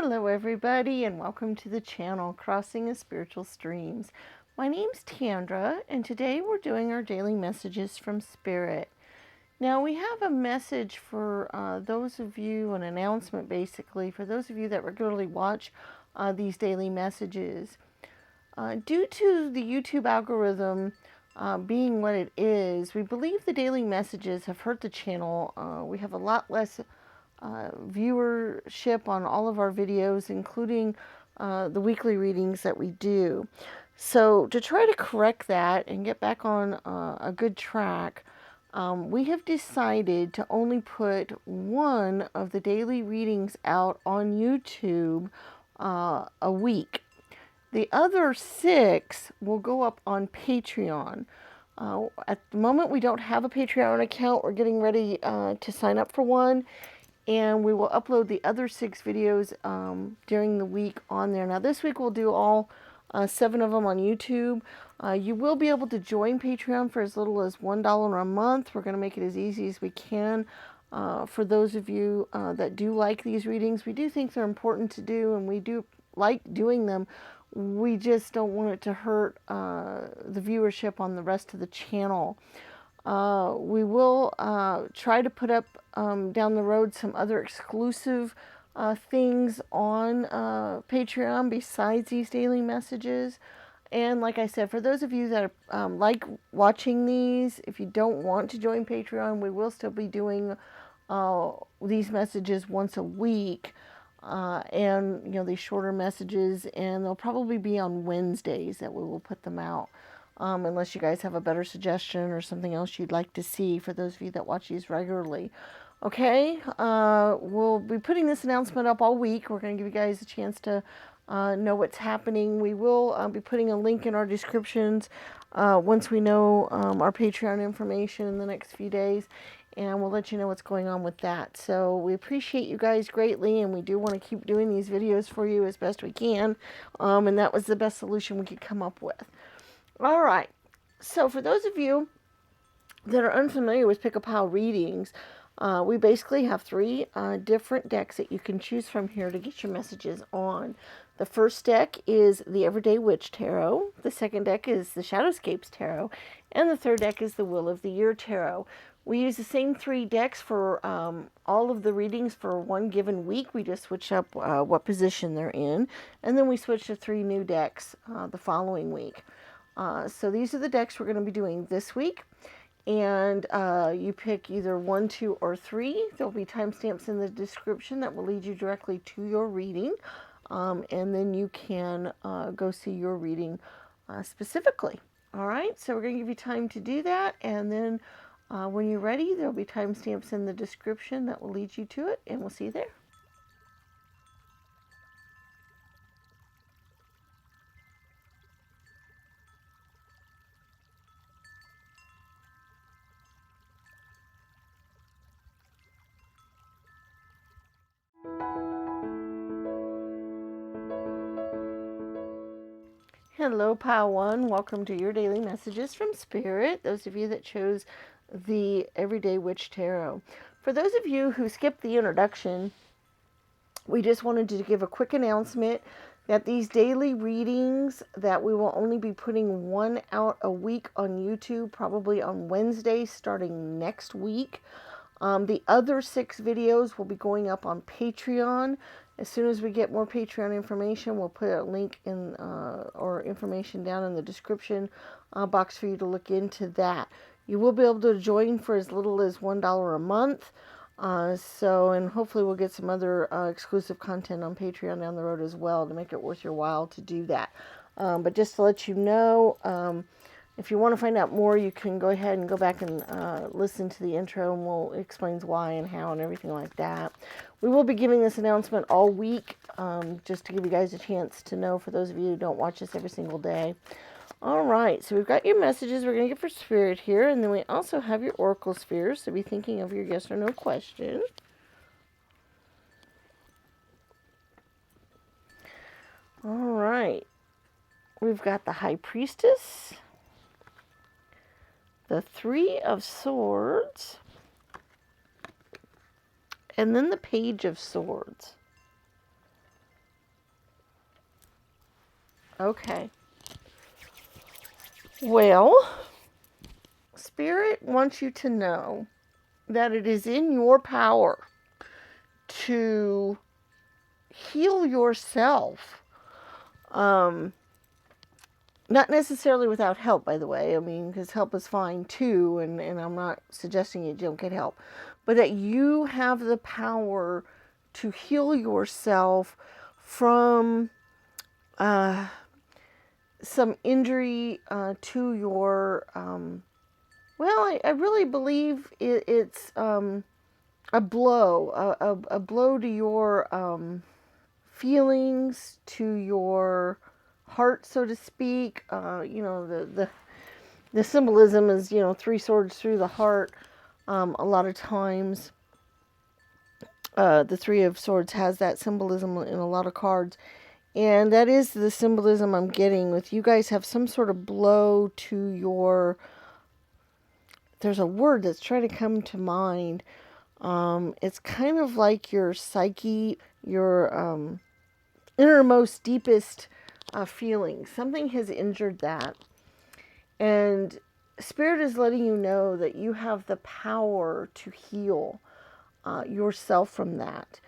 Hello everybody and welcome to the channel Crossing the Spiritual Streams. My name's Tandra and today we're doing our daily messages from Spirit. Now we have a message for those of you, an announcement basically, for those of you that regularly watch these daily messages. Due to the YouTube algorithm being what it is, we believe the daily messages have hurt the channel. We have a lot less viewership on all of our videos, including the weekly readings that we do. So to try to correct that and get back on a good track, we have decided to only put one of the daily readings out on YouTube a week. The other 6 will go up on Patreon. At the moment, we don't have a Patreon account. We're getting ready to sign up for one. And we will upload the other 6 videos during the week on there. Now this week we'll do all 7 of them on YouTube. You will be able to join Patreon for as little as $1 a month. We're going to make it as easy as we can for those of you that do like these readings. We do think they're important to do, and we do like doing them. We just don't want it to hurt the viewership on the rest of the channel. We will try to put up down the road some other exclusive things on Patreon besides these daily messages. And like I said, for those of you that like watching these, if you don't want to join Patreon, we will still be doing these messages once a week. And, you know, these shorter messages, and they'll probably be on Wednesdays that we will put them out. Unless you guys have a better suggestion or something else you'd like to see for those of you that watch these regularly. Okay, we'll be putting this announcement up all week. We're going to give you guys a chance to know what's happening. We will be putting a link in our descriptions once we know our Patreon information in the next few days. And we'll let you know what's going on with that. So we appreciate you guys greatly, and we do want to keep doing these videos for you as best we can. And that was the best solution we could come up with. All right, so for those of you that are unfamiliar with pick-a-pile readings, we basically have 3 different decks that you can choose from here to get your messages on. The first deck is the Everyday Witch Tarot, the second deck is the Shadowscapes Tarot, and the third deck is the Wheel of the Year Tarot. We use the same 3 decks for all of the readings for one given week. We just switch up what position they're in, and then we switch to 3 new decks the following week. So these are the decks we're going to be doing this week, and you pick either 1, 2, or 3. There'll be timestamps in the description that will lead you directly to your reading, and then you can go see your reading specifically. All right, so we're going to give you time to do that, and then when you're ready, there'll be timestamps in the description that will lead you to it, and we'll see you there. Hello, Pile 1. Welcome to your daily messages from Spirit. Those of you that chose the Everyday Witch Tarot. For those of you who skipped the introduction, we just wanted to give a quick announcement that these daily readings, that we will only be putting 1 out a week on YouTube, probably on Wednesday starting next week. The other 6 videos will be going up on Patreon. As soon as we get more Patreon information, we'll put a link in or information down in the description box for you to look into that. You will be able to join for as little as $1 a month. And hopefully we'll get some other exclusive content on Patreon down the road as well to make it worth your while to do that. But just to let you know, if you want to find out more, you can go ahead and go back and listen to the intro, and we'll explain why and how and everything like that. We will be giving this announcement all week, just to give you guys a chance to know, for those of you who don't watch this every single day. All right, so we've got your messages we're going to get for Spirit here, and then we also have your Oracle spheres, so be thinking of your yes or no question. All right, we've got the High Priestess, the 3 of Swords, and then the Page of Swords. Okay. Well, Spirit wants you to know that it is in your power to heal yourself. Not necessarily without help, by the way. I mean, because help is fine too, and I'm not suggesting you don't get help. But that you have the power to heal yourself from some injury to your, well, I really believe it's a blow, a blow to your feelings, to your heart, so to speak. The symbolism is, three swords through the heart. A lot of times, the Three of Swords has that symbolism in a lot of cards. And that is the symbolism I'm getting with you guys have some sort of blow to your, there's a word that's trying to come to mind. It's kind of like your psyche, your innermost, deepest feelings. Something has injured that. And Spirit is letting you know that you have the power to heal yourself from that.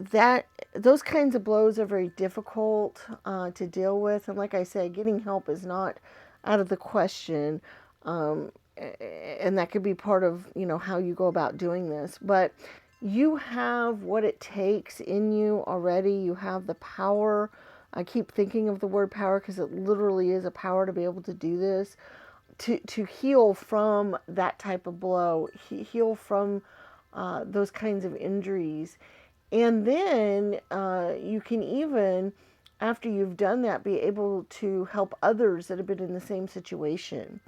That those kinds of blows are very difficult to deal with, and like I said, getting help is not out of the question, and that could be part of how you go about doing this. But you have what it takes in you already. You have the power. I keep thinking of the word power because it literally is a power to be able to do this, to heal from that type of blow, heal from those kinds of injuries. And then you can even, after you've done that, be able to help others that have been in the same situation,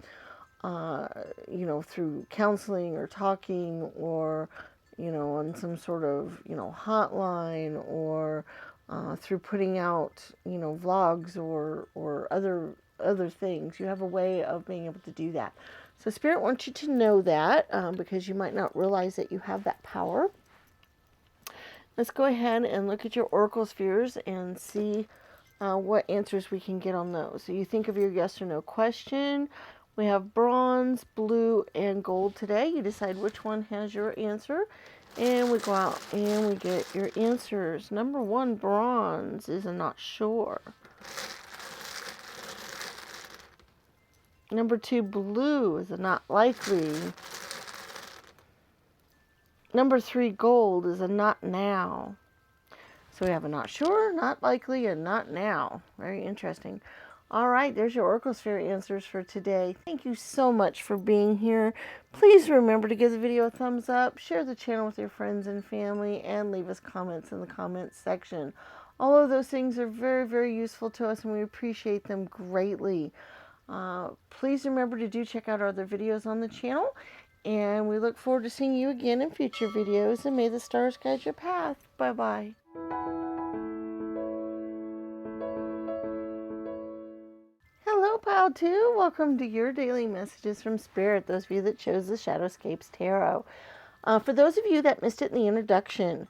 through counseling or talking or, on some sort of, hotline or through putting out, vlogs or other things. You have a way of being able to do that. So Spirit wants you to know that because you might not realize that you have that power. Let's go ahead and look at your oracle spheres and see what answers we can get on those. So you think of your yes or no question. We have bronze, blue, and gold today. You decide which one has your answer. And we go out and we get your answers. Number 1, bronze, is a not sure. Number 2, blue, is a not likely. Number 3, gold, is a not now. So we have a not sure, not likely, and not now. Very interesting. All right, there's your Oracle Sphere answers for today. Thank you so much for being here. Please remember to give the video a thumbs up, share the channel with your friends and family, and leave us comments in the comments section. All of those things are very, very useful to us, and we appreciate them greatly. Please remember to check out our other videos on the channel, and we look forward to seeing you again in future videos, and may the stars guide your path. Bye-bye. Hello, Pile 2. Welcome to your daily messages from Spirit, those of you that chose the Shadowscapes Tarot. For those of you that missed it in the introduction,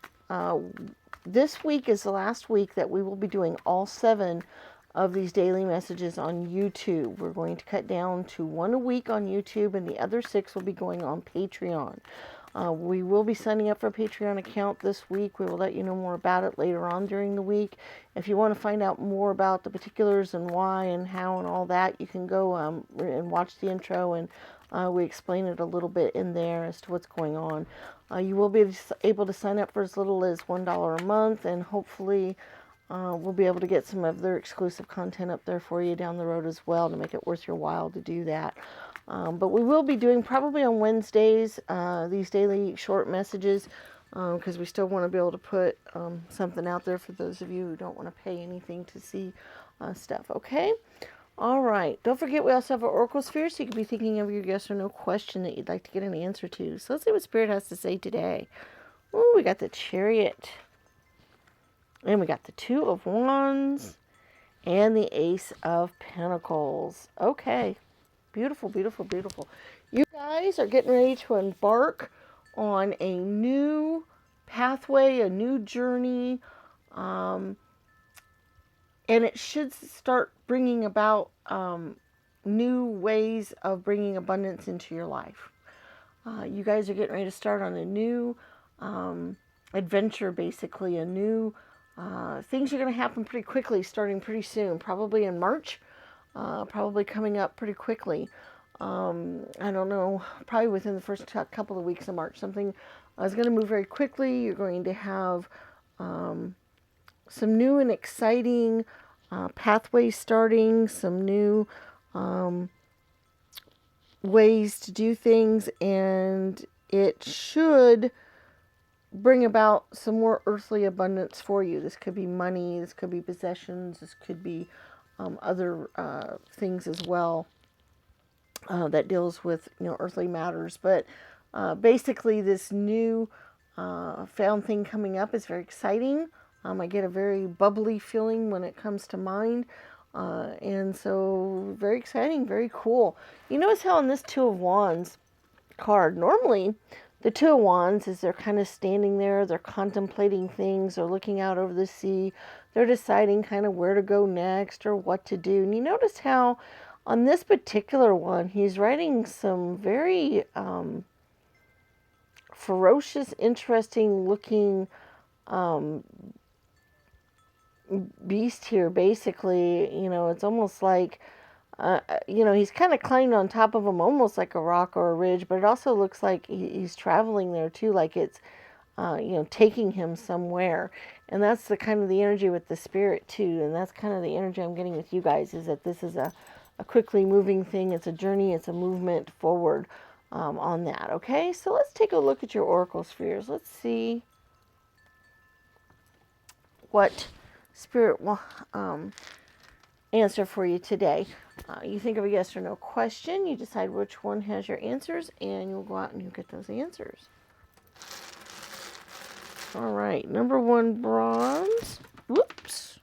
this week is the last week that we will be doing all 7 of these daily messages on YouTube. We're going to cut down to 1 a week on YouTube, and the other 6 will be going on Patreon. We will be signing up for a Patreon account this week. We will let you know more about it later on during the week. If you want to find out more about the particulars and why and how and all that, you can go and watch the intro, and we explain it a little bit in there as to what's going on. You will be able to sign up for as little as $1 a month, and hopefully we'll be able to get some of their exclusive content up there for you down the road as well to make it worth your while to do that. But we will be doing probably on Wednesdays these daily short messages because we still want to be able to put something out there for those of you who don't want to pay anything to see stuff. Okay? All right. Don't forget we also have our Oracle Sphere, so you can be thinking of your yes or no question that you'd like to get an answer to. So let's see what Spirit has to say today. Ooh, we got the Chariot. And we got the 2 of Wands and the Ace of Pentacles. Okay. Beautiful, beautiful, beautiful. You guys are getting ready to embark on a new pathway, a new journey. And and it should start bringing about new ways of bringing abundance into your life. You guys are getting ready to start on a new adventure, basically, a new things are going to happen pretty quickly, starting pretty soon, probably in March, probably coming up pretty quickly. I don't know, probably within the first couple of weeks of March, something is going to move very quickly. You're going to have some new and exciting pathways starting, some new ways to do things, and it should bring about some more earthly abundance for you. This could be money, this could be possessions, this could be other things as well that deals with, you know, earthly matters. But basically, this new found thing coming up is very exciting. I get a very bubbly feeling when it comes to mind. And so very exciting, very cool. You notice how on this Two of Wands card, normally the Two of Wands is they're kind of standing there, they're contemplating things, they're looking out over the sea, they're deciding kind of where to go next or what to do. And you notice how on this particular one, he's writing some very ferocious, interesting looking beast here. Basically, you know, it's almost like you know, he's kind of climbed on top of him almost like a rock or a ridge, but it also looks like he's traveling there too, like it's you know, taking him somewhere. And that's the kind of the energy with the spirit too, and that's kind of the energy I'm getting with you guys, is that this is a quickly moving thing. It's a journey, it's a movement forward on that. Okay, so let's take a look at your oracle spheres. Let's see what spirit will answer for you today. You think of a yes or no question, you decide which one has your answers, and you'll go out and you get those answers. All right, number one, bronze. Whoops.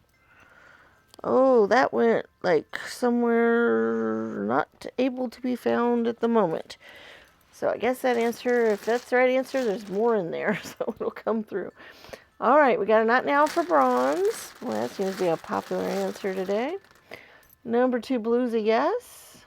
Oh, that went like somewhere not able to be found at the moment. So I guess that answer, if that's the right answer, there's more in there, so it'll come through. All right, we got a not now for bronze. Well, that seems to be a popular answer today. Number two, blue's a yes.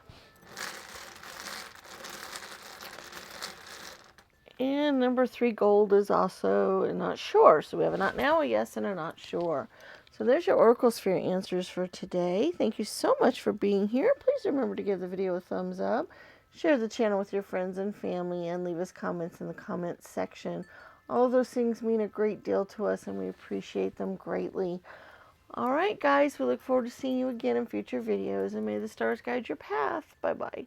And number three, gold, is also a not sure. So we have a not now, a yes, and a not sure. So there's your oracle sphere answers for today. Thank you so much for being here. Please remember to give the video a thumbs up, share the channel with your friends and family, and leave us comments in the comments section. All of those things mean a great deal to us, and we appreciate them greatly. All right, guys, we look forward to seeing you again in future videos, and may the stars guide your path. Bye-bye.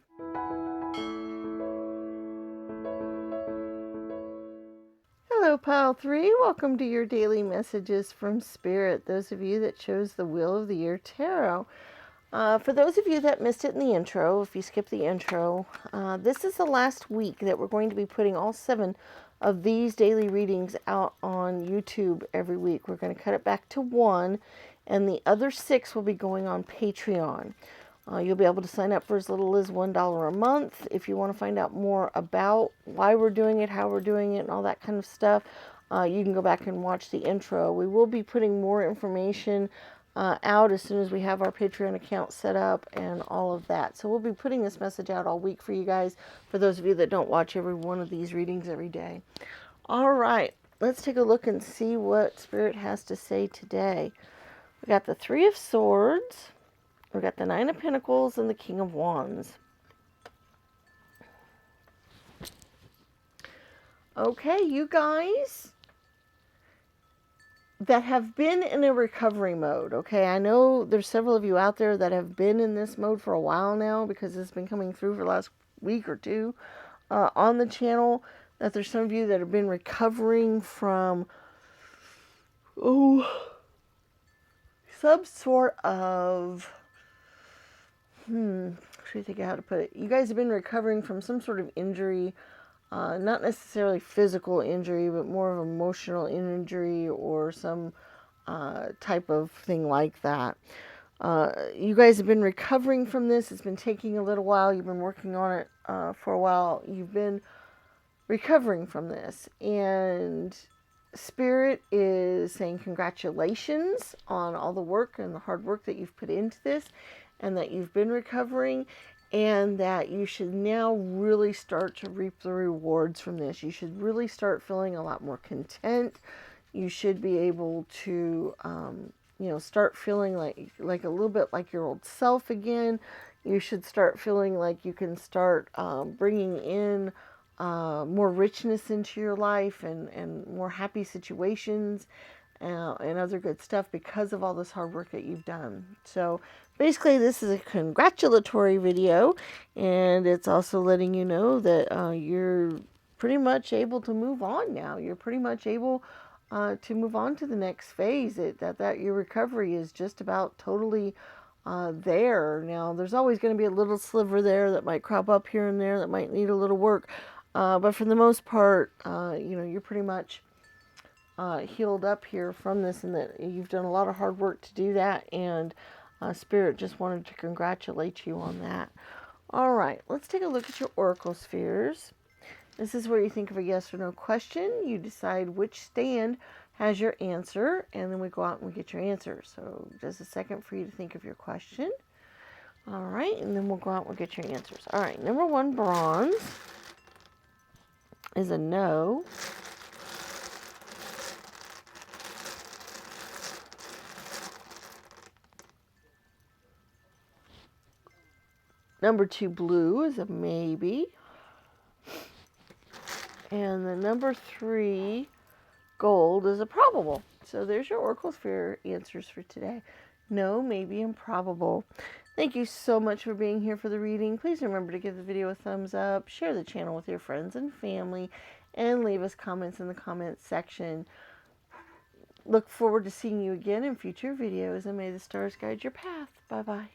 Hello, Pile 3. Welcome to your daily messages from Spirit, those of you that chose the Wheel of the Year Tarot. For those of you that missed it in the intro, if you skipped the intro, this is the last week that we're going to be putting all 7 of these daily readings out on YouTube every week. We're going to cut it back to 1, and the other 6 will be going on Patreon. You'll be able to sign up for as little as $1 a month. If you want to find out more about why we're doing it, how we're doing it, and all that kind of stuff, you can go back and watch the intro. We will be putting more information out as soon as we have our Patreon account set up and all of that. So we'll be putting this message out all week for you guys, for those of you that don't watch every one of these readings every day. All right, let's take a look and see what Spirit has to say today. We got the Three of Swords, we got the Nine of Pentacles, and the King of Wands. Okay, you guys that have been in a recovery mode, okay? I know there's several of you out there that have been in this mode for a while now, because it's been coming through for the last week or two on the channel, that there's some of you that have been recovering from, some sort of, I'm trying to think of how to put it. You guys have been recovering from some sort of injury, not necessarily physical injury, but more of emotional injury or some type of thing like that. You guys have been recovering from this. It's been taking a little while. You've been working on it for a while. You've been recovering from this. And Spirit is saying congratulations on all the work and the hard work that you've put into this, and that you've been recovering, and that you should now really start to reap the rewards from this. You should really start feeling a lot more content. You should be able to, start feeling like a little bit like your old self again. You should start feeling like you can start bringing in more richness into your life, and more happy situations, and other good stuff because of all this hard work that you've done. So basically, this is a congratulatory video, and it's also letting you know that you're pretty much able to move on now. You're pretty much able to move on to the next phase. That your recovery is just about totally there. Now, there's always going to be a little sliver there that might crop up here and there that might need a little work. But for the most part, you're pretty much healed up here from this, and that you've done a lot of hard work to do that. And Spirit just wanted to congratulate you on that. All right, let's take a look at your Oracle spheres. This is where you think of a yes or no question. You decide which stand has your answer, and then we go out and we get your answer. So just a second for you to think of your question. All right, and then we'll go out and we'll get your answers. All right, number 1, bronze, is a no. Number 2, blue, is a maybe. And the number 3, gold, is a probable. So there's your Oracle Sphere answers for today. No, maybe, and probable. Thank you so much for being here for the reading. Please remember to give the video a thumbs up, share the channel with your friends and family, and leave us comments in the comments section. Look forward to seeing you again in future videos, and may the stars guide your path. Bye-bye.